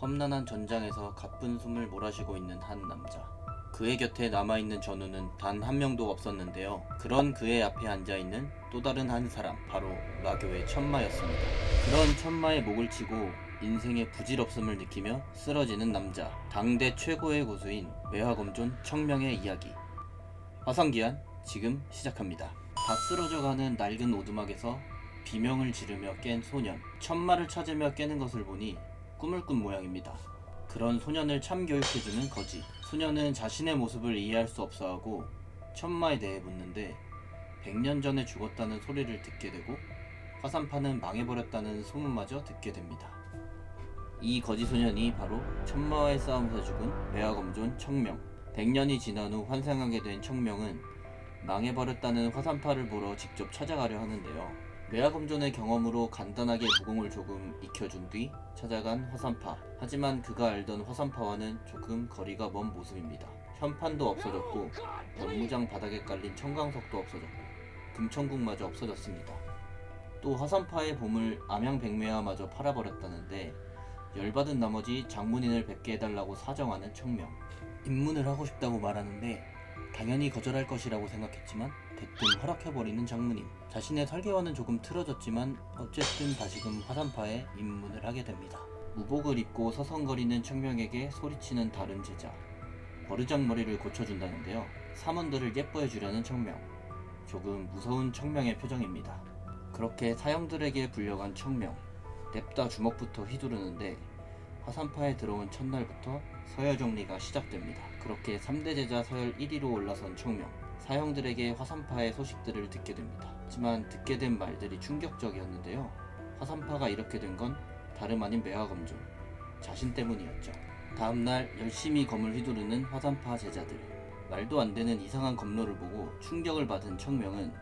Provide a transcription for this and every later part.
험난한 전장에서 가쁜 숨을 몰아쉬고 있는 한 남자. 그의 곁에 남아있는 전우는 단 한 명도 없었는데요. 그런 그의 앞에 앉아있는 또 다른 한 사람, 바로 마교의 천마였습니다. 그런 천마의 목을 치고 인생의 부질없음을 느끼며 쓰러지는 남자, 당대 최고의 고수인 매화검존 청명의 이야기. 화성기한 지금 시작합니다. 다 쓰러져가는 낡은 오두막에서 비명을 지르며 깬 소년, 천마를 찾으며 깨는 것을 보니 꿈을 꾼 모양입니다. 그런 소년을 참교육해주는 거지. 소년은 자신의 모습을 이해할 수 없어하고 천마에 대해 묻는데 100년 전에 죽었다는 소리를 듣게 되고 화산파는 망해버렸다는 소문마저 듣게 됩니다. 이 거지 소년이 바로 천마와의 싸움에서 죽은 매화검존 청명. 100년이 지난 후 환생하게 된 청명은 망해버렸다는 화산파를 보러 직접 찾아가려 하는데요. 매화검존의 경험으로 간단하게 무공을 조금 익혀준 뒤 찾아간 화산파. 하지만 그가 알던 화산파와는 조금 거리가 먼 모습입니다. 현판도 없어졌고 연무장 바닥에 깔린 청강석도 없어졌고 금천국마저 없어졌습니다. 또 화산파의 보물 암양백매화마저 팔아버렸다는데 열받은 나머지 장문인을 뵙게 해달라고 사정하는 청명. 입문을 하고 싶다고 말하는데 당연히 거절할 것이라고 생각했지만 대뜸 허락해버리는 장문인. 자신의 설계와는 조금 틀어졌지만 어쨌든 다시금 화산파에 입문을 하게 됩니다. 무복을 입고 서성거리는 청명에게 소리치는 다른 제자. 버르장머리를 고쳐준다는데요. 사원들을 예뻐해주려는 청명. 조금 무서운 청명의 표정입니다. 그렇게 사형들에게 불려간 청명. 냅다 주먹부터 휘두르는데 화산파에 들어온 첫날부터 서열 정리가 시작됩니다. 그렇게 3대 제자 서열 1위로 올라선 청명. 사형들에게 화산파의 소식들을 듣게 됩니다. 하지만 듣게 된 말들이 충격적이었는데요. 화산파가 이렇게 된 건 다름 아닌 매화검존 자신 때문이었죠. 다음날 열심히 검을 휘두르는 화산파 제자들. 말도 안 되는 이상한 검로를 보고 충격을 받은 청명은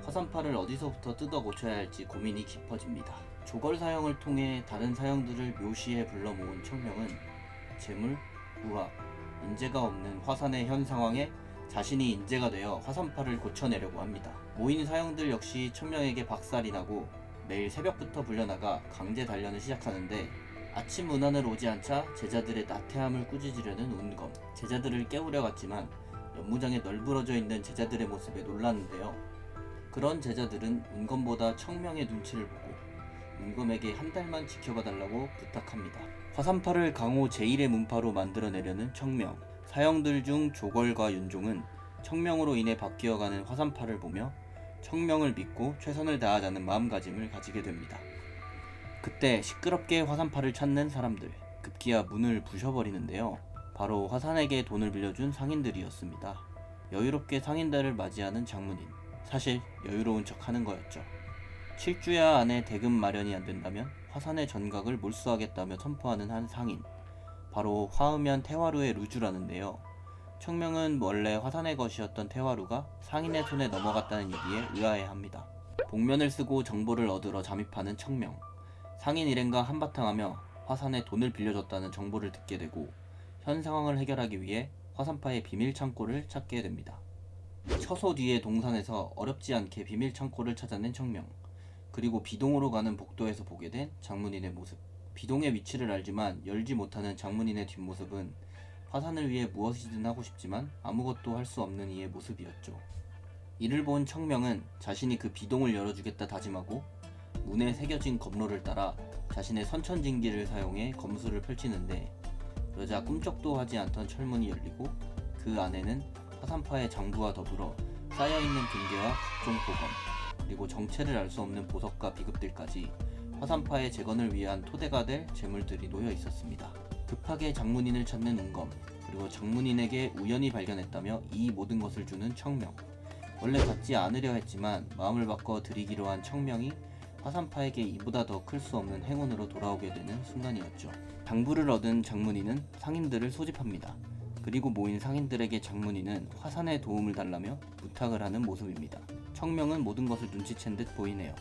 화산파를 어디서부터 뜯어 고쳐야 할지 고민이 깊어집니다. 조걸 사형을 통해 다른 사형들을 묘시해 불러 모은 청명은 재물, 우화, 인재가 없는 화산의 현 상황에 자신이 인재가 되어 화산파를 고쳐내려고 합니다. 모인 사형들 역시 청명에게 박살이 나고 매일 새벽부터 불려나가 강제 단련을 시작하는데 아침 운한을 오지 않자 제자들의 나태함을 꾸짖으려는 운검. 제자들을 깨우려 갔지만 연무장에 널브러져 있는 제자들의 모습에 놀랐는데요. 그런 제자들은 운검보다 청명의 눈치를 보고 운검에게 한 달만 지켜봐 달라고 부탁합니다. 화산파를 강호 제1의 문파로 만들어내려는 청명. 사형들 중 조걸과 윤종은 청명으로 인해 바뀌어가는 화산파를 보며 청명을 믿고 최선을 다하자는 마음가짐을 가지게 됩니다. 그때 시끄럽게 화산파를 찾는 사람들. 급기야 문을 부셔버리는데요. 바로 화산에게 돈을 빌려준 상인들이었습니다. 여유롭게 상인들을 맞이하는 장문인. 사실 여유로운 척 하는 거였죠. 7주야 안에 대금 마련이 안 된다면 화산의 전각을 몰수하겠다며 선포하는 한 상인. 바로 화음연 태화루의 루주라는데요. 청명은 원래 화산의 것이었던 태화루가 상인의 손에 넘어갔다는 얘기에 의아해합니다. 복면을 쓰고 정보를 얻으러 잠입하는 청명. 상인 일행과 한바탕하며 화산에 돈을 빌려줬다는 정보를 듣게 되고 현 상황을 해결하기 위해 화산파의 비밀 창고를 찾게 됩니다. 처소 뒤의 동산에서 어렵지 않게 비밀 창고를 찾아낸 청명. 그리고 비동으로 가는 복도에서 보게 된 장문인의 모습. 비동의 위치를 알지만 열지 못하는 장문인의 뒷모습은 화산을 위해 무엇이든 하고 싶지만 아무것도 할 수 없는 이의 모습이었죠. 이를 본 청명은 자신이 그 비동을 열어주겠다 다짐하고 문에 새겨진 검로를 따라 자신의 선천징기를 사용해 검수를 펼치는데 그러자 꿈쩍도 하지 않던 철문이 열리고 그 안에는 화산파의 장부와 더불어 쌓여있는 빈개와 각종 보검, 그리고 정체를 알 수 없는 보석과 비급들까지 화산파의 재건을 위한 토대가 될 재물들이 놓여 있었습니다. 급하게 장문인을 찾는 운검, 그리고 장문인에게 우연히 발견했다며 이 모든 것을 주는 청명. 원래 갖지 않으려 했지만 마음을 바꿔 드리기로 한 청명이 화산파에게 이보다 더 클 수 없는 행운으로 돌아오게 되는 순간이었죠. 장부를 얻은 장문인은 상인들을 소집합니다. 그리고 모인 상인들에게 장문인은 화산에 도움을 달라며 부탁을 하는 모습입니다. 청명은 모든 것을 눈치챈 듯 보이네요.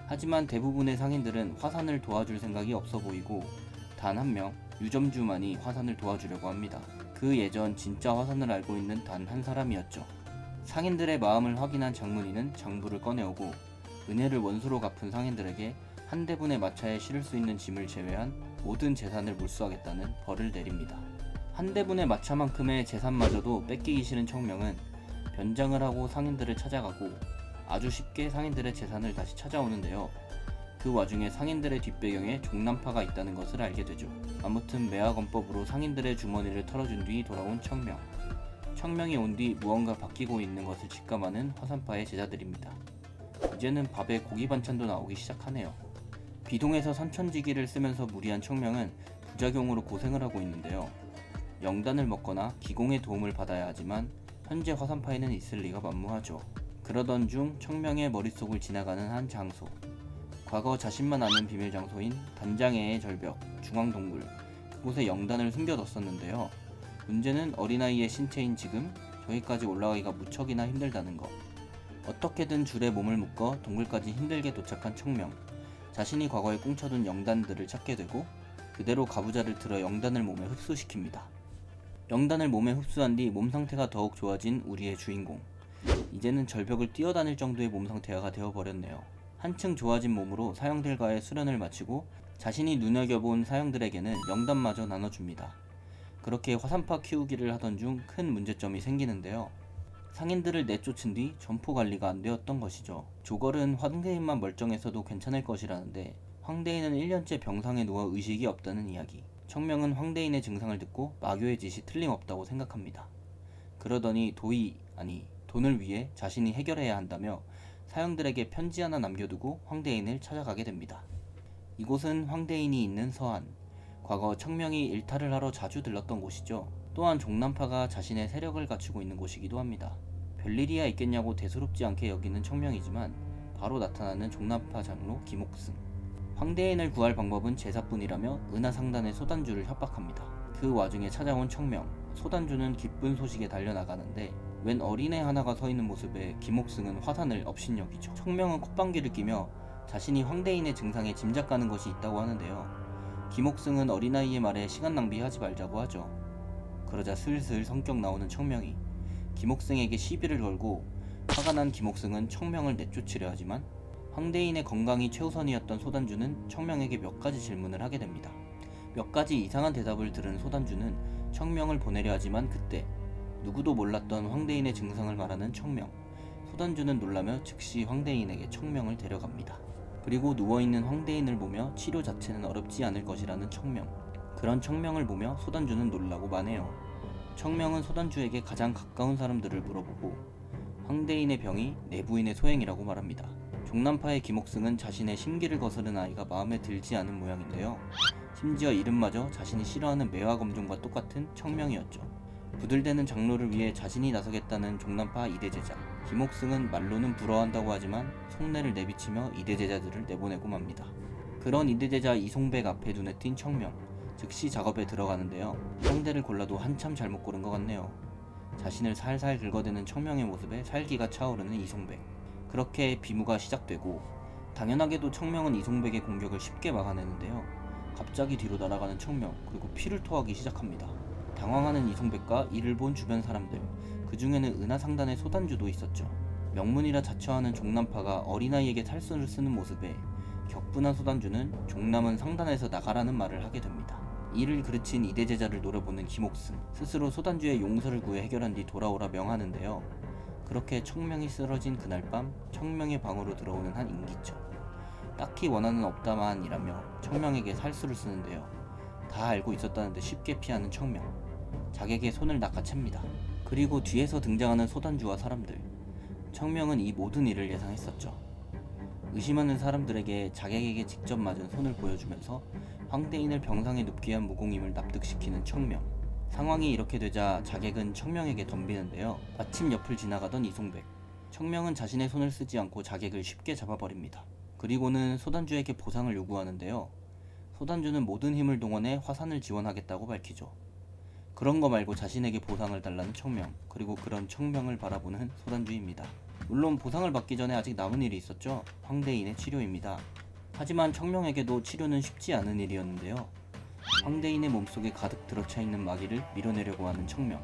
하지만 대부분의 상인들은 화산을 도와줄 생각이 없어 보이고 단 한 명, 유점주만이 화산을 도와주려고 합니다. 그 예전 진짜 화산을 알고 있는 단 한 사람이었죠. 상인들의 마음을 확인한 장문인은 장부를 꺼내오고 은혜를 원수로 갚은 상인들에게 한 대분의 마차에 실을 수 있는 짐을 제외한 모든 재산을 몰수하겠다는 벌을 내립니다. 한 대분의 마차만큼의 재산마저도 뺏기기 싫은 청명은 변장을 하고 상인들을 찾아가고 아주 쉽게 상인들의 재산을 다시 찾아오는데요. 그 와중에 상인들의 뒷배경에 종남파가 있다는 것을 알게 되죠. 아무튼 매화검법으로 상인들의 주머니를 털어준 뒤 돌아온 청명. 청명이 온 뒤 무언가 바뀌고 있는 것을 직감하는 화산파의 제자들입니다. 이제는 밥에 고기 반찬도 나오기 시작하네요. 비동에서 선천지기를 쓰면서 무리한 청명은 부작용으로 고생을 하고 있는데요. 영단을 먹거나 기공의 도움을 받아야 하지만 현재 화산파에는 있을 리가 만무하죠. 그러던 중 청명의 머릿속을 지나가는 한 장소. 과거 자신만 아는 비밀 장소인 단장애의 절벽, 중앙동굴, 그곳에 영단을 숨겨뒀었는데요. 문제는 어린아이의 신체인 지금 저기까지 올라가기가 무척이나 힘들다는 것. 어떻게든 줄에 몸을 묶어 동굴까지 힘들게 도착한 청명. 자신이 과거에 꽁쳐둔 영단들을 찾게 되고 그대로 가부좌를 틀어 영단을 몸에 흡수시킵니다. 영단을 몸에 흡수한 뒤 몸 상태가 더욱 좋아진 우리의 주인공. 이제는 절벽을 뛰어다닐 정도의 몸 상태가 되어버렸네요. 한층 좋아진 몸으로 사형들과의 수련을 마치고 자신이 눈여겨본 사형들에게는 영단마저 나눠줍니다. 그렇게 화산파 키우기를 하던 중 큰 문제점이 생기는데요. 상인들을 내쫓은 뒤 점포 관리가 안 되었던 것이죠. 조걸은 황대인만 멀쩡해서도 괜찮을 것이라는데 황대인은 1년째 병상에 누워 의식이 없다는 이야기. 청명은 황대인의 증상을 듣고 마교의 짓이 틀림없다고 생각합니다. 그러더니 돈을 위해 자신이 해결해야 한다며 사형들에게 편지 하나 남겨두고 황대인을 찾아가게 됩니다. 이곳은 황대인이 있는 서안. 과거 청명이 일탈을 하러 자주 들렀던 곳이죠. 또한 종남파가 자신의 세력을 갖추고 있는 곳이기도 합니다. 별일이야 있겠냐고 대수롭지 않게 여기는 청명이지만 바로 나타나는 종남파 장로 김옥승. 황대인을 구할 방법은 제사뿐이라며 은하상단의 소단주를 협박합니다. 그 와중에 찾아온 청명. 소단주는 기쁜 소식에 달려나가는데 웬 어린애 하나가 서 있는 모습에 김옥승은 화산을 업신여기죠. 청명은 콧방귀를 끼며 자신이 황대인의 증상에 짐작 가는 것이 있다고 하는데요. 김옥승은 어린아이의 말에 시간 낭비하지 말자고 하죠. 그러자 슬슬 성격 나오는 청명이 김옥승에게 시비를 걸고 화가 난 김옥승은 청명을 내쫓으려 하지만 황대인의 건강이 최우선이었던 소단주는 청명에게 몇 가지 질문을 하게 됩니다. 몇 가지 이상한 대답을 들은 소단주는 청명을 보내려 하지만 그때 누구도 몰랐던 황대인의 증상을 말하는 청명. 소단주는 놀라며 즉시 황대인에게 청명을 데려갑니다. 그리고 누워있는 황대인을 보며 치료 자체는 어렵지 않을 것이라는 청명. 그런 청명을 보며 소단주는 놀라고 마네요. 청명은 소단주에게 가장 가까운 사람들을 물어보고 황대인의 병이 내부인의 소행이라고 말합니다. 종남파의 김옥승은 자신의 심기를 거스른 아이가 마음에 들지 않은 모양인데요. 심지어 이름마저 자신이 싫어하는 매화검종과 똑같은 청명이었죠. 부들대는 장로를 위해 자신이 나서겠다는 종남파 이대제자. 김옥승은 말로는 부러워한다고 하지만 속내를 내비치며 이대제자들을 내보내고 맙니다. 그런 이대제자 이송백 앞에 눈에 띈 청명. 즉시 작업에 들어가는데요. 상대를 골라도 한참 잘못 고른 것 같네요. 자신을 살살 긁어대는 청명의 모습에 살기가 차오르는 이송백. 그렇게 비무가 시작되고 당연하게도 청명은 이송백의 공격을 쉽게 막아내는데요. 갑자기 뒤로 날아가는 청명, 그리고 피를 토하기 시작합니다. 당황하는 이송백과 이를 본 주변 사람들, 그 중에는 은하상단의 소단주도 있었죠. 명문이라 자처하는 종남파가 어린아이에게 탈수를 쓰는 모습에 격분한 소단주는 종남은 상단에서 나가라는 말을 하게 됩니다. 이를 그르친 이대제자를 노려보는 김옥승, 스스로 소단주의 용서를 구해 해결한 뒤 돌아오라 명하는데요. 그렇게 청명이 쓰러진 그날 밤 청명의 방으로 들어오는 한 인기척. 딱히 원한은 없다만이라며 청명에게 살수를 쓰는데요. 다 알고 있었다는데 쉽게 피하는 청명. 자객의 손을 낚아챕니다. 그리고 뒤에서 등장하는 소단주와 사람들. 청명은 이 모든 일을 예상했었죠. 의심하는 사람들에게 자객에게 직접 맞은 손을 보여주면서 황대인을 병상에 눕게 한 무공임을 납득시키는 청명. 상황이 이렇게 되자 자객은 청명에게 덤비는데요. 마침 옆을 지나가던 이송백. 청명은 자신의 손을 쓰지 않고 자객을 쉽게 잡아버립니다. 그리고는 소단주에게 보상을 요구하는데요. 소단주는 모든 힘을 동원해 화산을 지원하겠다고 밝히죠. 그런 거 말고 자신에게 보상을 달라는 청명, 그리고 그런 청명을 바라보는 소단주입니다. 물론 보상을 받기 전에 아직 남은 일이 있었죠. 황대인의 치료입니다. 하지만 청명에게도 치료는 쉽지 않은 일이었는데요. 황대인의 몸속에 가득 들어차 있는 마귀를 밀어내려고 하는 청명.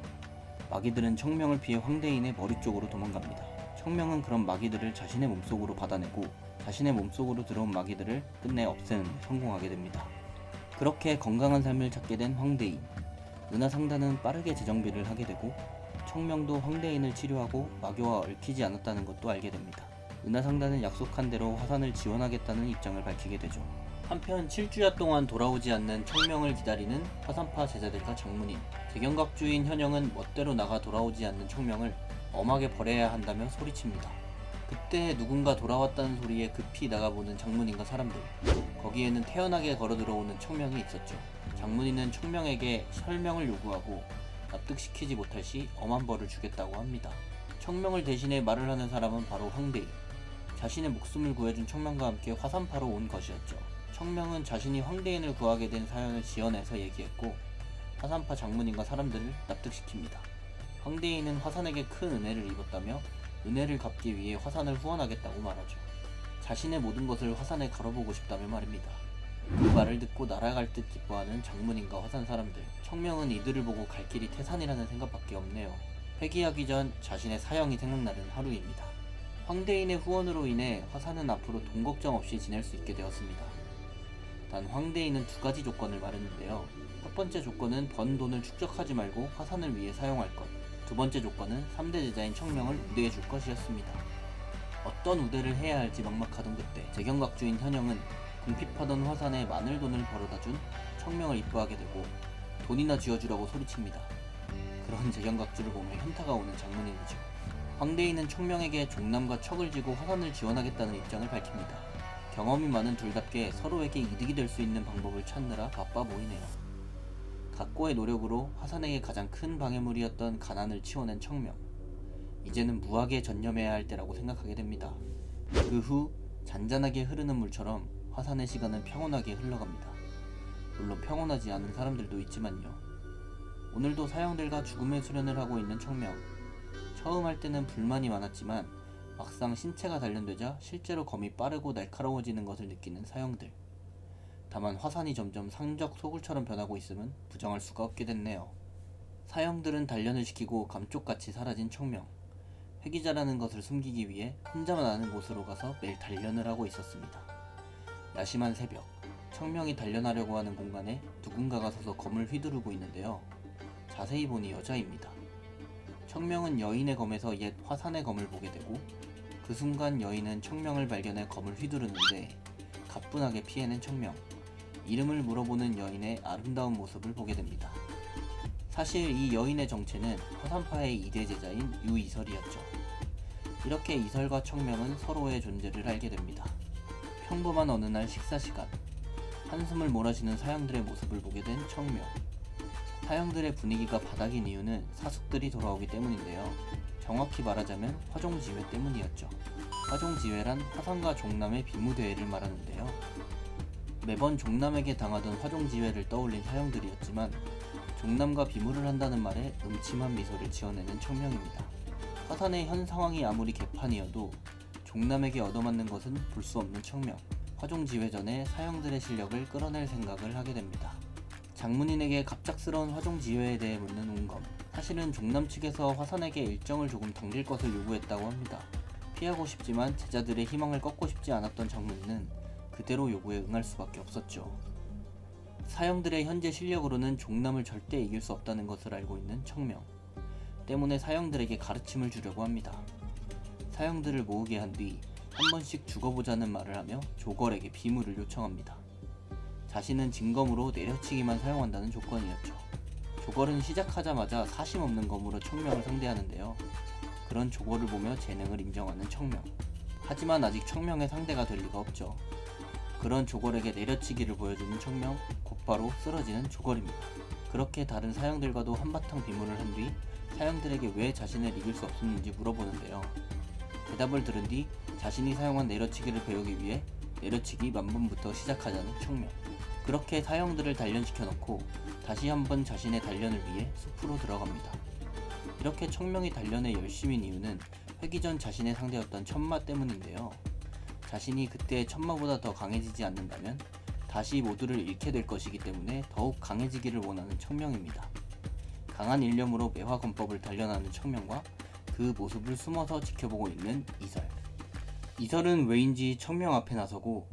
마귀들은 청명을 피해 황대인의 머리 쪽으로 도망갑니다. 청명은 그런 마귀들을 자신의 몸속으로 받아내고 자신의 몸속으로 들어온 마귀들을 끝내 없애는 데 성공하게 됩니다. 그렇게 건강한 삶을 찾게 된 황대인. 은하상단은 빠르게 재정비를 하게 되고 청명도 황대인을 치료하고 마교와 얽히지 않았다는 것도 알게 됩니다. 은하상단은 약속한 대로 화산을 지원하겠다는 입장을 밝히게 되죠. 한편 7주야 동안 돌아오지 않는 청명을 기다리는 화산파 제자들과 장문인, 재경각주인 현영은 멋대로 나가 돌아오지 않는 청명을 엄하게 벌해야 한다며 소리칩니다. 그때 누군가 돌아왔다는 소리에 급히 나가보는 장문인과 사람들, 거기에는 태연하게 걸어 들어오는 청명이 있었죠. 장문인은 청명에게 설명을 요구하고 납득시키지 못할 시 엄한 벌을 주겠다고 합니다. 청명을 대신해 말을 하는 사람은 바로 황대인. 자신의 목숨을 구해준 청명과 함께 화산파로 온 것이었죠. 청명은 자신이 황대인을 구하게 된 사연을 지어내서 얘기했고 화산파 장문인과 사람들을 납득시킵니다. 황대인은 화산에게 큰 은혜를 입었다며 은혜를 갚기 위해 화산을 후원하겠다고 말하죠. 자신의 모든 것을 화산에 걸어보고 싶다며 말입니다. 그 말을 듣고 날아갈 듯 기뻐하는 장문인과 화산 사람들, 청명은 이들을 보고 갈 길이 태산이라는 생각밖에 없네요. 회귀하기 전 자신의 사형이 생각나는 하루입니다. 황대인의 후원으로 인해 화산은 앞으로 돈 걱정 없이 지낼 수 있게 되었습니다. 단 황대인은 두 가지 조건을 말했는데요. 첫 번째 조건은 번 돈을 축적하지 말고 화산을 위해 사용할 것, 두 번째 조건은 3대 제자인 청명을 우대해 줄 것이었습니다. 어떤 우대를 해야 할지 막막하던 그때 재경각주인 현영은 궁핍하던 화산에 많은 돈을 벌어다준 청명을 이뻐하게 되고 돈이나 쥐어주라고 소리칩니다. 그런 재경각주를 보며 현타가 오는 장문인이죠. 황대인은 청명에게 종남과 척을 지고 화산을 지원하겠다는 입장을 밝힙니다. 경험이 많은 둘답게 서로에게 이득이 될 수 있는 방법을 찾느라 바빠 보이네요. 각고의 노력으로 화산에게 가장 큰 방해물이었던 가난을 치워낸 청명. 이제는 무학에 전념해야 할 때라고 생각하게 됩니다. 그 후 잔잔하게 흐르는 물처럼 화산의 시간은 평온하게 흘러갑니다. 물론 평온하지 않은 사람들도 있지만요. 오늘도 사형들과 죽음의 수련을 하고 있는 청명. 처음 할 때는 불만이 많았지만 막상 신체가 단련되자 실제로 검이 빠르고 날카로워지는 것을 느끼는 사형들. 다만 화산이 점점 상적 소굴처럼 변하고 있음은 부정할 수가 없게 됐네요. 사형들은 단련을 시키고 감쪽같이 사라진 청명. 회기자라는 것을 숨기기 위해 혼자만 아는 곳으로 가서 매일 단련을 하고 있었습니다. 야심한 새벽, 청명이 단련하려고 하는 공간에 누군가가 서서 검을 휘두르고 있는데요. 자세히 보니 여자입니다. 청명은 여인의 검에서 옛 화산의 검을 보게 되고 그 순간 여인은 청명을 발견해 검을 휘두르는데 가뿐하게 피해낸 청명. 이름을 물어보는 여인의 아름다운 모습을 보게 됩니다. 사실 이 여인의 정체는 화산파의 2대 제자인 유이설이었죠. 이렇게 이설과 청명은 서로의 존재를 알게 됩니다. 평범한 어느 날 식사 시간, 한숨을 몰아쉬는 사형들의 모습을 보게 된 청명. 사형들의 분위기가 바닥인 이유는 사숙들이 돌아오기 때문인데요. 정확히 말하자면 화종지회 때문이었죠. 화종지회란 화산과 종남의 비무대회를 말하는데요. 매번 종남에게 당하던 화종지회를 떠올린 사형들이었지만 종남과 비무를 한다는 말에 음침한 미소를 지어내는 청명입니다. 화산의 현 상황이 아무리 개판이어도 종남에게 얻어맞는 것은 볼 수 없는 청명. 화종지회 전에 사형들의 실력을 끌어낼 생각을 하게 됩니다. 장문인에게 갑작스러운 화종지회에 대해 묻는 운검. 사실은 종남 측에서 화산에게 일정을 조금 당길 것을 요구했다고 합니다. 피하고 싶지만 제자들의 희망을 꺾고 싶지 않았던 장문인은 그대로 요구에 응할 수밖에 없었죠. 사형들의 현재 실력으로는 종남을 절대 이길 수 없다는 것을 알고 있는 청명. 때문에 사형들에게 가르침을 주려고 합니다. 사형들을 모으게 한 뒤 한 번씩 죽어보자는 말을 하며 조걸에게 비무를 요청합니다. 자신은 진검으로 내려치기만 사용한다는 조건이었죠. 조걸은 시작하자마자 사심 없는 검으로 청명을 상대하는데요. 그런 조걸을 보며 재능을 인정하는 청명. 하지만 아직 청명의 상대가 될 리가 없죠. 그런 조걸에게 내려치기를 보여주는 청명, 곧바로 쓰러지는 조걸입니다. 그렇게 다른 사형들과도 한바탕 비무를 한 뒤 사형들에게 왜 자신을 이길 수 없었는지 물어보는데요. 대답을 들은 뒤 자신이 사용한 내려치기를 배우기 위해 내려치기 만번부터 시작하자는 청명. 그렇게 사형들을 단련시켜 놓고 다시 한번 자신의 단련을 위해 숲으로 들어갑니다. 이렇게 청명이 단련에 열심인 이유는 회기 전 자신의 상대였던 천마 때문인데요. 자신이 그때의 천마보다 더 강해지지 않는다면 다시 모두를 잃게 될 것이기 때문에 더욱 강해지기를 원하는 청명입니다. 강한 일념으로 매화검법을 단련하는 청명과 그 모습을 숨어서 지켜보고 있는 이설. 이설은 왜인지 청명 앞에 나서고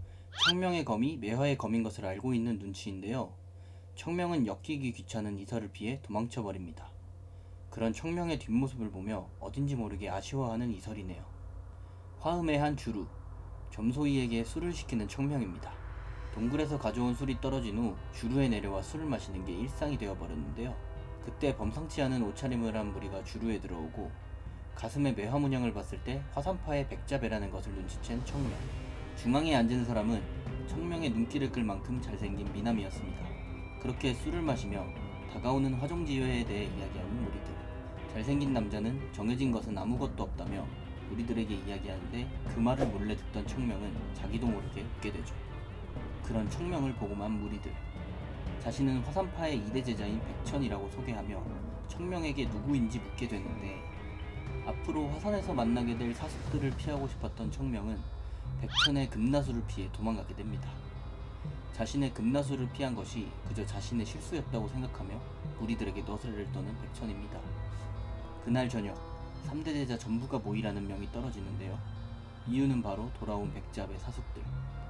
청명의 검이 매화의 검인 것을 알고 있는 눈치인데요. 청명은 엮이기 귀찮은 이설을 피해 도망쳐버립니다. 그런 청명의 뒷모습을 보며 어딘지 모르게 아쉬워하는 이설이네요. 화음의 한 주루, 점소이에게 술을 시키는 청명입니다. 동굴에서 가져온 술이 떨어진 후 주루에 내려와 술을 마시는 게 일상이 되어버렸는데요. 그때 범상치 않은 옷차림을 한 무리가 주루에 들어오고 가슴에 매화 문양을 봤을 때 화산파의 백자배라는 것을 눈치챈 청명. 중앙에 앉은 사람은 청명의 눈길을 끌 만큼 잘생긴 미남이었습니다. 그렇게 술을 마시며 다가오는 화종지회에 대해 이야기하는 무리들. 잘생긴 남자는 정해진 것은 아무것도 없다며 무리들에게 이야기하는데 그 말을 몰래 듣던 청명은 자기도 모르게 웃게 되죠. 그런 청명을 보고만 무리들. 자신은 화산파의 2대 제자인 백천이라고 소개하며 청명에게 누구인지 묻게 되는데 앞으로 화산에서 만나게 될 사숙들을 피하고 싶었던 청명은 백천의 금나수를 피해 도망가게 됩니다. 자신의 금나수를 피한 것이 그저 자신의 실수였다고 생각하며 무리들에게 너스레를 떠는 백천입니다. 그날 저녁 3대 제자 전부가 모이라는 명이 떨어지는데요. 이유는 바로 돌아온 백잡의 사숙들.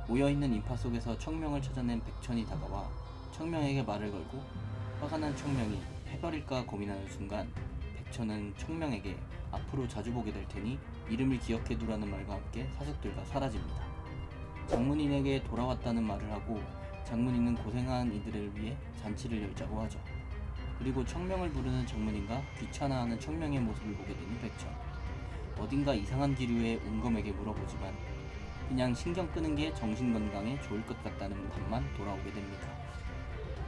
모여있는 인파 속에서 청명을 찾아낸 백천이 다가와 청명에게 말을 걸고 화가 난 청명이 해버릴까 고민하는 순간 백천은 청명에게 앞으로 자주 보게 될 테니 이름을 기억해두라는 말과 함께 사숙들과 사라집니다. 장문인에게 돌아왔다는 말을 하고 장문인은 고생한 이들을 위해 잔치를 열자고 하죠. 그리고 청명을 부르는 장문인과 귀찮아하는 청명의 모습을 보게 되는 백천. 어딘가 이상한 기류의 운검에게 물어보지만 그냥 신경 끄는 게 정신건강에 좋을 것 같다는 답만 돌아오게 됩니다.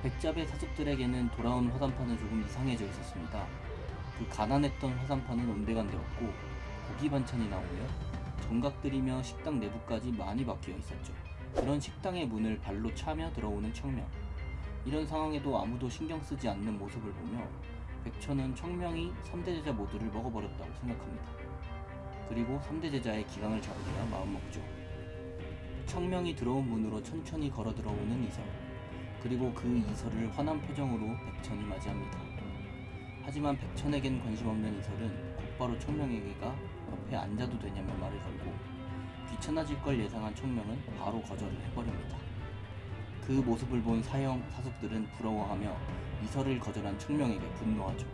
백잡의 사숙들에게는 돌아온 화산파는 조금 이상해져 있었습니다. 그 가난했던 화산파는 온데간데 없고 고기 반찬이 나오며 정각들이며 식당 내부까지 많이 바뀌어 있었죠. 그런 식당의 문을 발로 차며 들어오는 청명. 이런 상황에도 아무도 신경 쓰지 않는 모습을 보며 백천은 청명이 3대 제자 모두를 먹어버렸다고 생각합니다. 그리고 3대 제자의 기강을 잡으려 마음먹죠. 청명이 들어온 문으로 천천히 걸어 들어오는 이설. 그리고 그 이설을 환한 표정으로 백천이 맞이합니다. 하지만 백천에겐 관심 없는 이설은 곧바로 청명에게가 옆에 앉아도 되냐며 말을 걸고 귀찮아질 걸 예상한 청명은 바로 거절을 해버립니다. 그 모습을 본 사형 사숙들은 부러워하며 이설을 거절한 청명에게 분노하죠.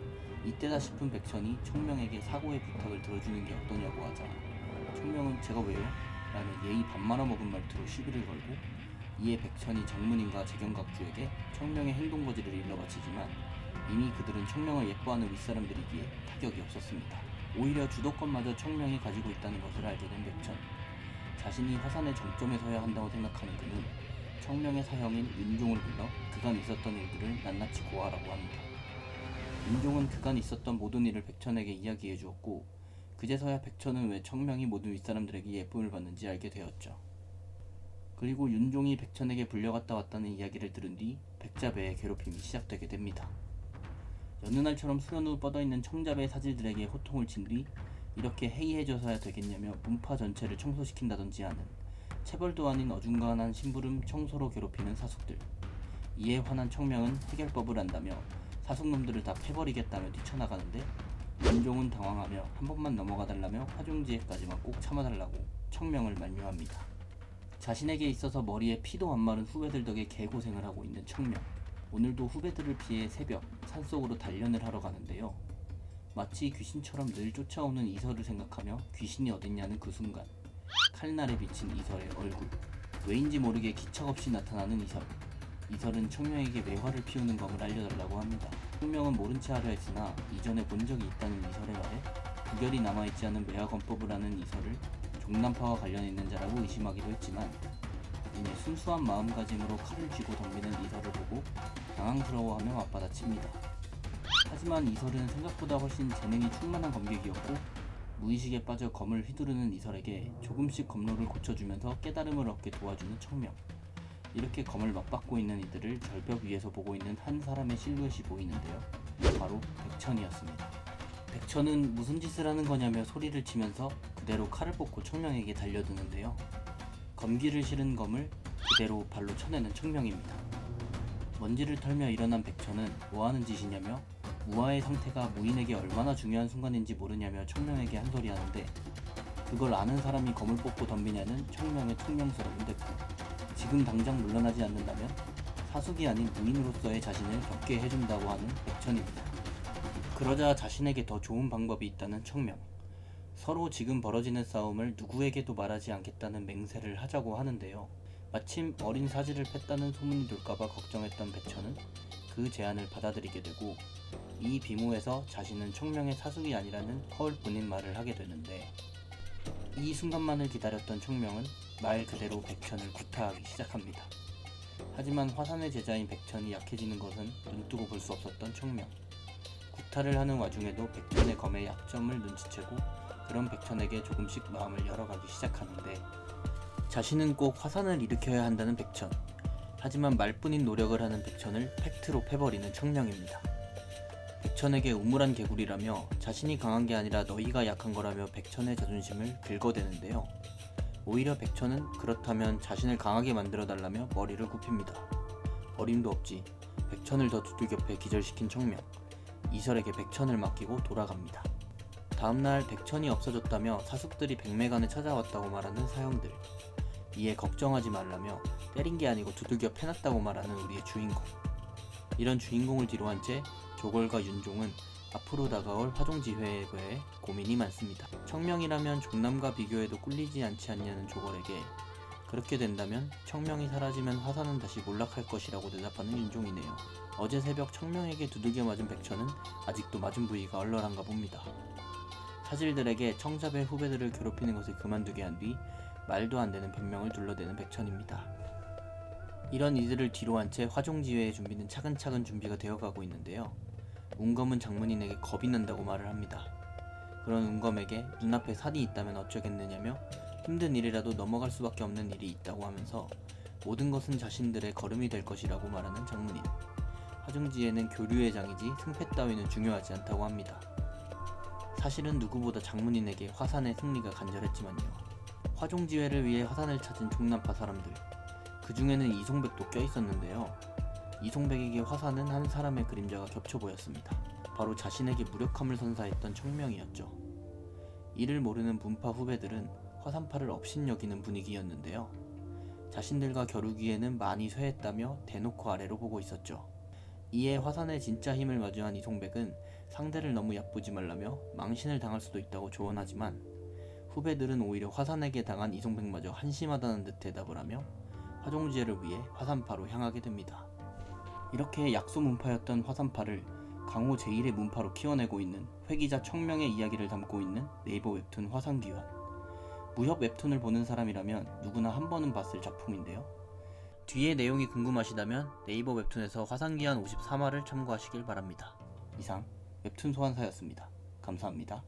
이때다 싶은 백천이 청명에게 사고의 부탁을 들어주는 게 어떠냐고 하자 청명은 제가 왜요? 라는 예의 밥 말아먹은 말투로 시비를 걸고 이에 백천이 장문인과 재경각주에게 청명의 행동 거지를 일러바치지만 이미 그들은 청명을 예뻐하는 윗사람들이기에 타격이 없었습니다. 오히려 주도권마저 청명이 가지고 있다는 것을 알게 된 백천. 자신이 화산의 정점에 서야 한다고 생각하는 그는 청명의 사형인 윤종을 불러 그간 있었던 일들을 낱낱이 고하라고 합니다. 윤종은 그간 있었던 모든 일을 백천에게 이야기해 주었고 그제서야 백천은 왜 청명이 모든 윗사람들에게 예쁨을 받는지 알게 되었죠. 그리고 윤종이 백천에게 불려갔다 왔다는 이야기를 들은 뒤 백잡의 괴롭힘이 시작되게 됩니다. 여느 날처럼 수련으로 뻗어있는 청잡의 사질들에게 호통을 친 뒤 이렇게 해이해져서야 되겠냐며 문파 전체를 청소시킨다든지 하는 체벌도 아닌 어중간한 심부름 청소로 괴롭히는 사숙들. 이에 화난 청명은 해결법을 안다며 사숙놈들을 다 패버리겠다며 뛰쳐나가는데 윤종은 당황하며 한 번만 넘어가달라며 화종지에까지만 꼭 참아달라고 청명을 만류합니다. 자신에게 있어서 머리에 피도 안 마른 후배들 덕에 개고생을 하고 있는 청명. 오늘도 후배들을 피해 새벽 산속으로 단련을 하러 가는데요. 마치 귀신처럼 늘 쫓아오는 이설을 생각하며 귀신이 어딨냐는 그 순간 칼날에 비친 이설의 얼굴. 왜인지 모르게 기척없이 나타나는 이설. 이설은 청명에게 매화를 피우는 검을 알려달라고 합니다. 청명은 모른 채 하려 했으나 이전에 본 적이 있다는 이설의 말에 구결이 남아있지 않은 매화검법을 아는 이설을 종남파와 관련 있는 자라고 의심하기도 했지만 이내 순수한 마음가짐으로 칼을 쥐고 덤비는 이설을 보고 당황스러워하며 맞받아칩니다. 하지만 이설은 생각보다 훨씬 재능이 충만한 검객이었고 무의식에 빠져 검을 휘두르는 이설에게 조금씩 검로를 고쳐주면서 깨달음을 얻게 도와주는 청명. 이렇게 검을 맞받고 있는 이들을 절벽 위에서 보고 있는 한 사람의 실루엣이 보이는데요. 바로 백천이었습니다. 백천은 무슨 짓을 하는 거냐며 소리를 치면서 그대로 칼을 뽑고 청명에게 달려드는데요. 검기를 실은 검을 그대로 발로 쳐내는 청명입니다. 먼지를 털며 일어난 백천은 뭐하는 짓이냐며 우아의 상태가 무인에게 얼마나 중요한 순간인지 모르냐며 청명에게 한 소리 하는데 그걸 아는 사람이 검을 뽑고 덤비냐는 청명의 퉁명스러운 대꾸. 지금 당장 물러나지 않는다면 사숙이 아닌 무인으로서의 자신을 겪게 해준다고 하는 백천입니다. 그러자 자신에게 더 좋은 방법이 있다는 청명. 서로 지금 벌어지는 싸움을 누구에게도 말하지 않겠다는 맹세를 하자고 하는데요. 마침 어린 사지를 팼다는 소문이 돌까봐 걱정했던 백천은 그 제안을 받아들이게 되고, 이 비모에서 자신은 청명의 사숙이 아니라는 허울 뿐인 말을 하게 되는데, 이 순간만을 기다렸던 청명은 말 그대로 백천을 구타하기 시작합니다. 하지만 화산의 제자인 백천이 약해지는 것은 눈뜨고 볼 수 없었던 청명. 구타를 하는 와중에도 백천의 검의 약점을 눈치채고 그런 백천에게 조금씩 마음을 열어가기 시작하는데, 자신은 꼭 화산을 일으켜야 한다는 백천. 하지만 말뿐인 노력을 하는 백천을 팩트로 패버리는 청명입니다. 백천에게 우물한 개구리라며 자신이 강한 게 아니라 너희가 약한 거라며 백천의 자존심을 긁어대는데요. 오히려 백천은 그렇다면 자신을 강하게 만들어달라며 머리를 굽힙니다. 어림도 없지. 백천을 더 두들겨 패 기절시킨 청명. 이설에게 백천을 맡기고 돌아갑니다. 다음날 백천이 없어졌다며 사숙들이 백매간에 찾아왔다고 말하는 사형들. 이에 걱정하지 말라며 때린 게 아니고 두들겨 패놨다고 말하는 우리의 주인공. 이런 주인공을 뒤로한 채 조걸과 윤종은 앞으로 다가올 화종지회에 대해 고민이 많습니다. 청명이라면 종남과 비교해도 꿀리지 않지 않냐는 조걸에게 그렇게 된다면 청명이 사라지면 화산은 다시 몰락할 것이라고 대답하는 윤종이네요. 어제 새벽 청명에게 두들겨 맞은 백천은 아직도 맞은 부위가 얼얼한가 봅니다. 사질들에게 청자배 후배들을 괴롭히는 것을 그만두게 한 뒤 말도 안 되는 변명을 둘러대는 백천입니다. 이런 이들을 뒤로한 채 화종지회의 준비는 차근차근 준비가 되어가고 있는데요. 운검은 장문인에게 겁이 난다고 말을 합니다. 그런 운검에게 눈앞에 산이 있다면 어쩌겠느냐며 힘든 일이라도 넘어갈 수밖에 없는 일이 있다고 하면서 모든 것은 자신들의 걸음이 될 것이라고 말하는 장문인. 화종지회는 교류의 장이지 승패 따위는 중요하지 않다고 합니다. 사실은 누구보다 장문인에게 화산의 승리가 간절했지만요. 화종지회를 위해 화산을 찾은 종남파 사람들, 그 중에는 이송백도 껴있었는데요. 이송백에게 화산은 한 사람의 그림자가 겹쳐 보였습니다. 바로 자신에게 무력함을 선사했던 청명이었죠. 이를 모르는 문파 후배들은 화산파를 업신여기는 분위기였는데요. 자신들과 겨루기에는 많이 쇠했다며 대놓고 아래로 보고 있었죠. 이에 화산의 진짜 힘을 마주한 이송백은 상대를 너무 얕보지 말라며 망신을 당할 수도 있다고 조언하지만, 후배들은 오히려 화산에게 당한 이송백마저 한심하다는 듯 대답을 하며 화종지회를 위해 화산파로 향하게 됩니다. 이렇게 약소문파였던 화산파를 강호 제1의 문파로 키워내고 있는 회기자 청명의 이야기를 담고 있는 네이버 웹툰 화산귀환. 무협 웹툰을 보는 사람이라면 누구나 한 번은 봤을 작품인데요. 뒤의 내용이 궁금하시다면 네이버 웹툰에서 화산귀환 53화를 참고하시길 바랍니다. 이상 웹툰 소환사였습니다. 감사합니다.